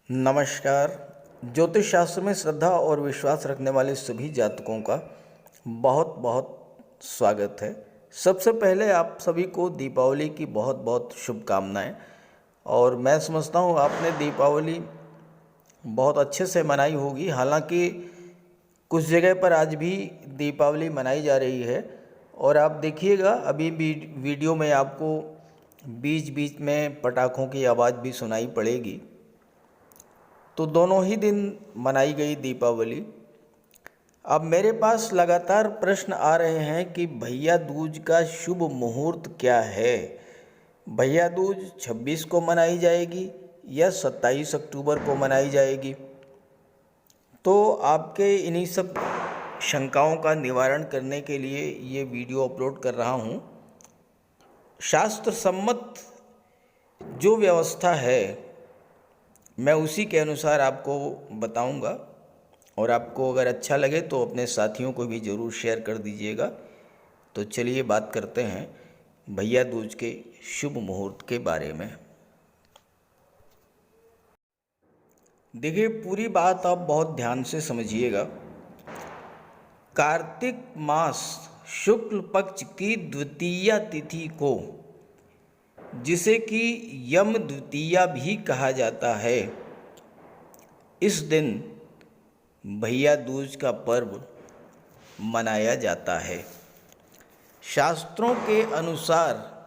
नमस्कार। ज्योतिष शास्त्र में श्रद्धा और विश्वास रखने वाले सभी जातकों का बहुत बहुत स्वागत है। सबसे पहले आप सभी को दीपावली की बहुत बहुत शुभकामनाएं। और मैं समझता हूँ आपने दीपावली बहुत अच्छे से मनाई होगी। हालांकि कुछ जगह पर आज भी दीपावली मनाई जा रही है और आप देखिएगा अभी भी वीडियो में आपको बीच बीच में पटाखों की आवाज़ भी सुनाई पड़ेगी। तो दोनों ही दिन मनाई गई दीपावली। अब मेरे पास लगातार प्रश्न आ रहे हैं कि भैया दूज का शुभ मुहूर्त क्या है। भैया दूज 26 को मनाई जाएगी या 27 अक्टूबर को मनाई जाएगी। तो आपके इन्हीं सब शंकाओं का निवारण करने के लिए ये वीडियो अपलोड कर रहा हूँ। शास्त्र सम्मत जो व्यवस्था है मैं उसी के अनुसार आपको बताऊंगा और आपको अगर अच्छा लगे तो अपने साथियों को भी ज़रूर शेयर कर दीजिएगा। तो चलिए बात करते हैं भैया दूज के शुभ मुहूर्त के बारे में। देखिए, पूरी बात आप बहुत ध्यान से समझिएगा। कार्तिक मास शुक्ल पक्ष की द्वितीया तिथि को, जिसे कि यम द्वितीया भी कहा जाता है, इस दिन भैया दूज का पर्व मनाया जाता है। शास्त्रों के अनुसार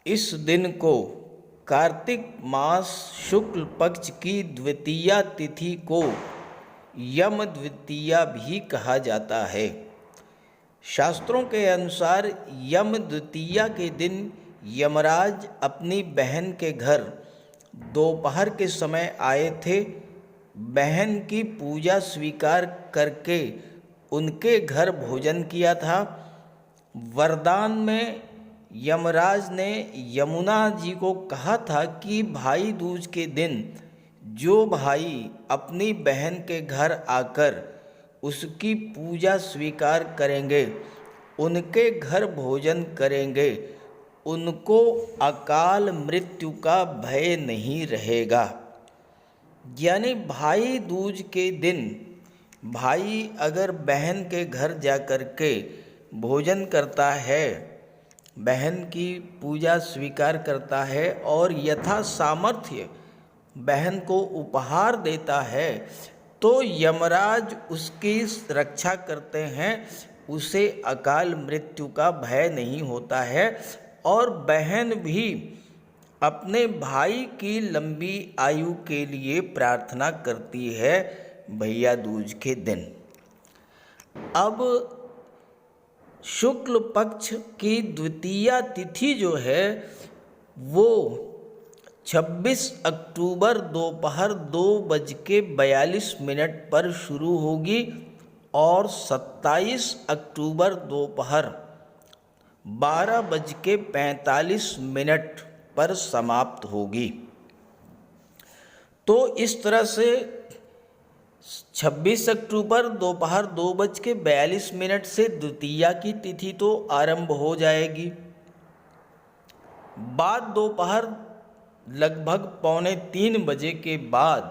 इस दिन को कार्तिक मास शुक्ल पक्ष की द्वितीया तिथि को यम द्वितीया भी कहा जाता है। शास्त्रों के अनुसार यम द्वितीया के दिन यमराज अपनी बहन के घर दोपहर के समय आए थे। बहन की पूजा स्वीकार करके उनके घर भोजन किया था। वरदान में यमराज ने यमुना जी को कहा था कि भाई दूज के दिन जो भाई अपनी बहन के घर आकर उसकी पूजा स्वीकार करेंगे, उनके घर भोजन करेंगे, उनको अकाल मृत्यु का भय नहीं रहेगा। यानी भाई दूज के दिन भाई अगर बहन के घर जाकर के भोजन करता है, बहन की पूजा स्वीकार करता है और यथा सामर्थ्य बहन को उपहार देता है, तो यमराज उसकी रक्षा करते हैं, उसे अकाल मृत्यु का भय नहीं होता है और बहन भी अपने भाई की लंबी आयु के लिए प्रार्थना करती है भैया दूज के दिन। अब शुक्ल पक्ष की द्वितीया तिथि जो है वो 26 अक्टूबर दोपहर 2:42 पर शुरू होगी और 27 अक्टूबर दोपहर 12:45 पर समाप्त होगी। तो इस तरह से 26 अक्टूबर दोपहर 2:42 से द्वितीया की तिथि तो आरंभ हो जाएगी। बाद दोपहर लगभग 2:45 के बाद,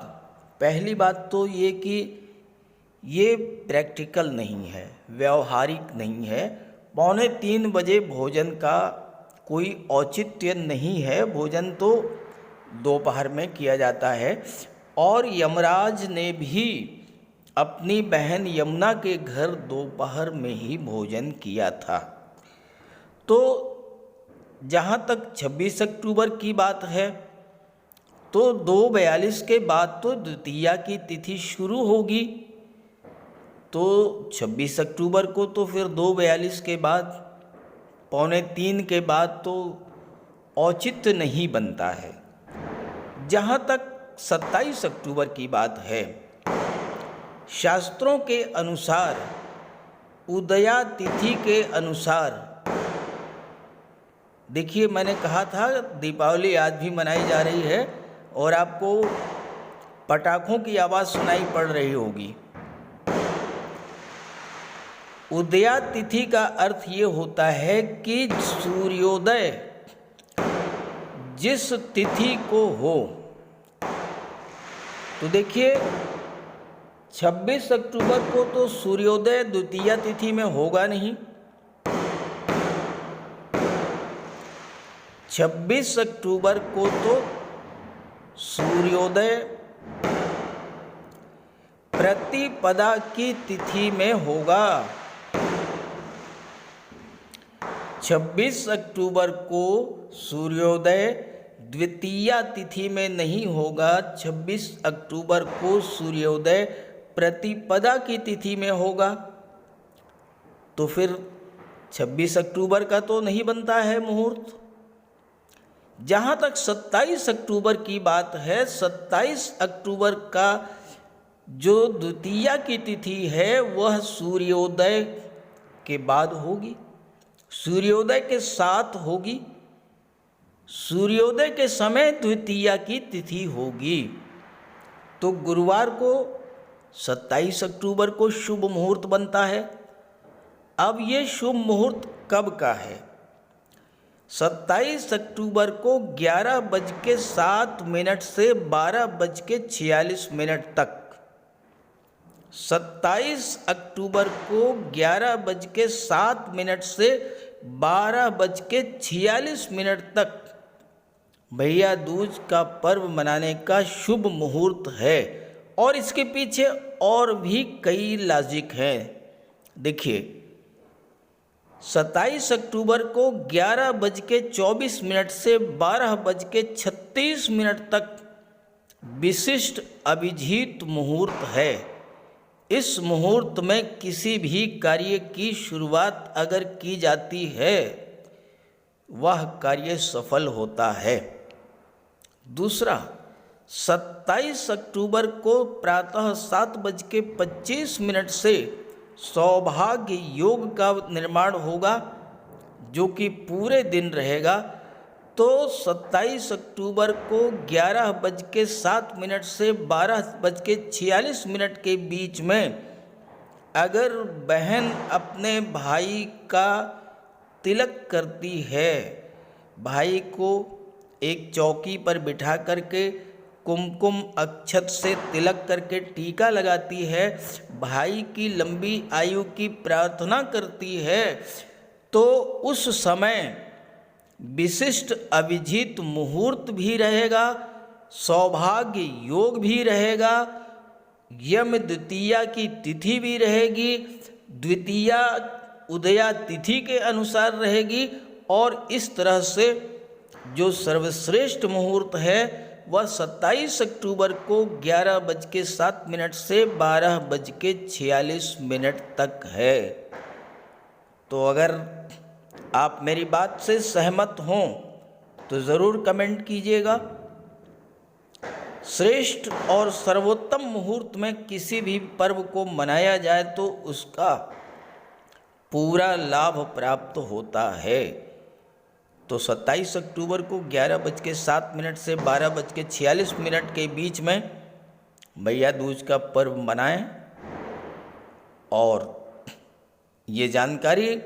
पहली बात तो ये कि ये प्रैक्टिकल नहीं है, व्यवहारिक नहीं है। 2:45 भोजन का कोई औचित्य नहीं है। भोजन तो दोपहर में किया जाता है और यमराज ने भी अपनी बहन यमुना के घर दोपहर में ही भोजन किया था। तो जहाँ तक 26 अक्टूबर की बात है तो 2:42 के बाद तो द्वितीया की तिथि शुरू होगी। तो 26 अक्टूबर को तो फिर 2:42 के बाद 2:45 के बाद तो औचित्य नहीं बनता है। जहाँ तक 27 अक्टूबर की बात है, शास्त्रों के अनुसार उदया तिथि के अनुसार, देखिए मैंने कहा था दीपावली आज भी मनाई जा रही है और आपको पटाखों की आवाज़ सुनाई पड़ रही होगी। उदया तिथि का अर्थ ये होता है कि सूर्योदय जिस तिथि को हो तो देखिए 26 अक्टूबर को तो सूर्योदय द्वितीया तिथि में होगा नहीं। 26 अक्टूबर को तो सूर्योदय प्रतिपदा की तिथि में होगा। 26 अक्टूबर को सूर्योदय द्वितीया तिथि में नहीं होगा। 26 अक्टूबर को सूर्योदय प्रतिपदा की तिथि में होगा। तो फिर 26 अक्टूबर का तो नहीं बनता है मुहूर्त। जहाँ तक 27 अक्टूबर की बात है, 27 अक्टूबर का जो द्वितीया की तिथि है वह सूर्योदय के बाद होगी, सूर्योदय के साथ होगी। सूर्योदय के समय द्वितीया की तिथि होगी। तो गुरुवार को 27 अक्टूबर को शुभ मुहूर्त बनता है। अब ये शुभ मुहूर्त कब का है? 27 अक्टूबर को 11:07 से 12:46 तक। 27 अक्टूबर को 11:07 से 12:46 तक भैया दूज का पर्व मनाने का शुभ मुहूर्त है। और इसके पीछे और भी कई लॉजिक हैं। देखिए 27 अक्टूबर को 11:24 से 12:36 तक विशिष्ट अभिजीत मुहूर्त है। इस मुहूर्त में किसी भी कार्य की शुरुआत अगर की जाती है वह कार्य सफल होता है। दूसरा, 27 अक्टूबर को प्रातः 7:25 से सौभाग्य योग का निर्माण होगा जो कि पूरे दिन रहेगा। तो 27 अक्टूबर को 11:07 से 12:46 के बीच में अगर बहन अपने भाई का तिलक करती है, भाई को एक चौकी पर बिठा करके कुमकुम अक्षत से तिलक करके टीका लगाती है, भाई की लंबी आयु की प्रार्थना करती है, तो उस समय विशिष्ट अभिजीत मुहूर्त भी रहेगा, सौभाग्य योग भी रहेगा, यम द्वितीया की तिथि भी रहेगी, द्वितीया उदया तिथि के अनुसार रहेगी। और इस तरह से जो सर्वश्रेष्ठ मुहूर्त है वह 27 अक्टूबर को 11:07 से 12:46 तक है। तो अगर आप मेरी बात से सहमत हों तो ज़रूर कमेंट कीजिएगा। श्रेष्ठ और सर्वोत्तम मुहूर्त में किसी भी पर्व को मनाया जाए तो उसका पूरा लाभ प्राप्त होता है। तो 27 अक्टूबर को 11:07 से 12:46 के बीच में भैया दूज का पर्व मनाएं। और ये जानकारी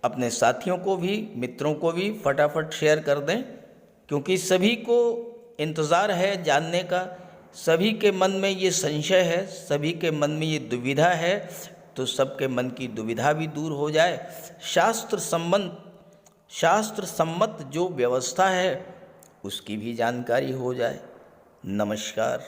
अपने साथियों को भी, मित्रों को भी फटाफट शेयर कर दें, क्योंकि सभी को इंतज़ार है जानने का, सभी के मन में ये संशय है, सभी के मन में ये दुविधा है। तो सबके मन की दुविधा भी दूर हो जाए, शास्त्र सम्मत जो व्यवस्था है उसकी भी जानकारी हो जाए। नमस्कार।